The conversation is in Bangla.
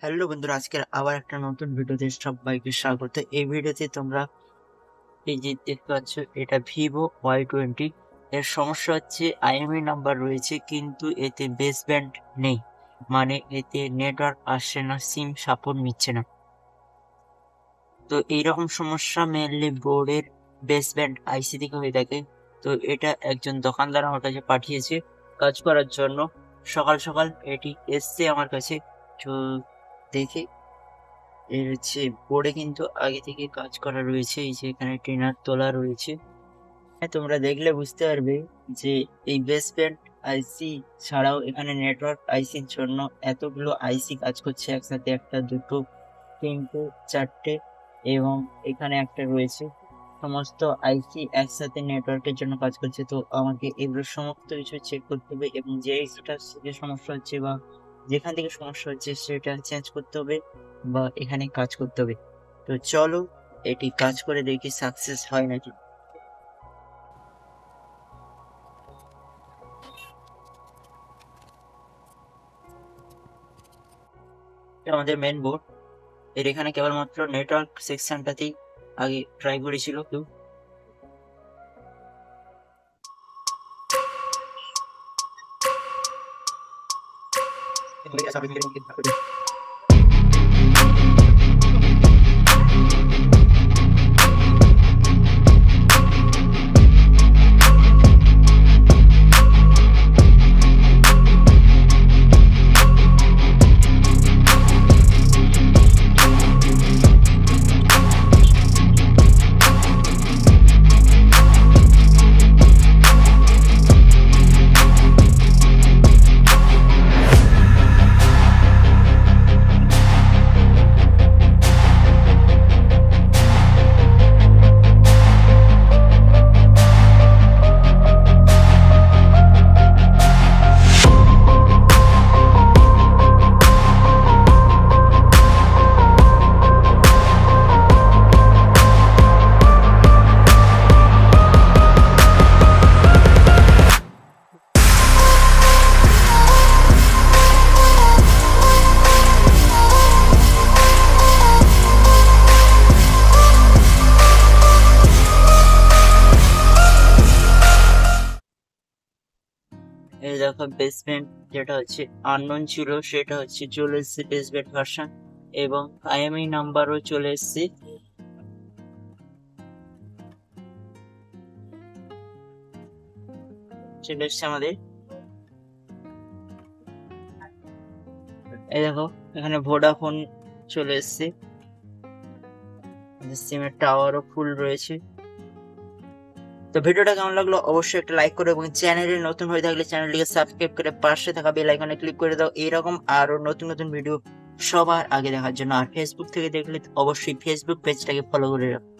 হ্যালো বন্ধুরা, আজকের আবার একটা নতুন ভিডিওতে সবাইকে স্বাগত। এই ভিডিওতে তোমরা এই যে দেখতে পাচ্ছ, এটা ভিভো Y20। এর সমস্যা হচ্ছে আইএমইআই নাম্বার রয়েছে কিন্তু এতে বেস ব্যান্ড নেই, মানে এতে নেটওয়ার্ক আসছে না, সিম সাপোর্ট নিচ্ছে না। তো এইরকম সমস্যা মেনলি বোর্ডের বেস ব্যান্ড আইসি থেকে হয়ে থাকে। তো এটা একজন দোকানদার আমার কাছে পাঠিয়েছে কাজ করার জন্য। সকাল সকাল এটি এসছে আমার কাছে। তো দেখি, এর হচ্ছে বোর্ডে কিন্তু আগে থেকে কাজ করা রয়েছে, এই যে এখানে ট্রেনার তোলা রয়েছে। হ্যাঁ, তোমরা দেখলে বুঝতে পারবে যে এই বেসব্যান্ড আইসি ছাড়াও এখানে নেটওয়ার্ক আইসির জন্য এতগুলো আইসি কাজ করছে একসাথে, একটা দুটো তিনটে চারটে এবং এখানে একটা রয়েছে। সমস্ত আইসি একসাথে নেটওয়ার্কের জন্য কাজ করছে। তো আমাকে এগুলো সমস্ত কিছু চেক করতে হবে এবং যে আইসিটা থেকে সমস্যা হচ্ছে বা যেখান থেকে সমস্যা হচ্ছে সেটা চেঞ্জ করতে হবে বা এখানে কাজ করতে হবে। তো চলো এটি কাজ করে দেখি সাকসেস হয় নাকি। এটা আমাদের মেন বোর্ড। এর এখানে কেবলমাত্র নেটওয়ার্ক সেকশনটাতেই আগে ট্রাই করেছিল কেউ। এই দেখো, বেসমেন্ট যেটা হচ্ছে আননোন ছিল সেটা হচ্ছে চলে এসছে বেসমেন্ট ভার্সন, এবং আইএমই নাম্বারও চলে এসছে। চলে এসছে আমাদের। এই দেখো, এখানে ভোডাফোন চলে এসছে, সিমের টাওয়ারও ফুল রয়েছে। তো ভিডিওটা কেমন লাগলো অবশ্যই একটা লাইক করো এবং চ্যানেলে নতুন হয়ে থাকলে চ্যানেলটিকে সাবস্ক্রাইব করে পাশে থাকা বেল আইকনে ক্লিক করে দাও এরকম আরো নতুন নতুন ভিডিও সবার আগে দেখার জন্য। আর ফেসবুক থেকে দেখলে অবশ্যই ফেসবুক পেজটাকে ফলো করে রাখো।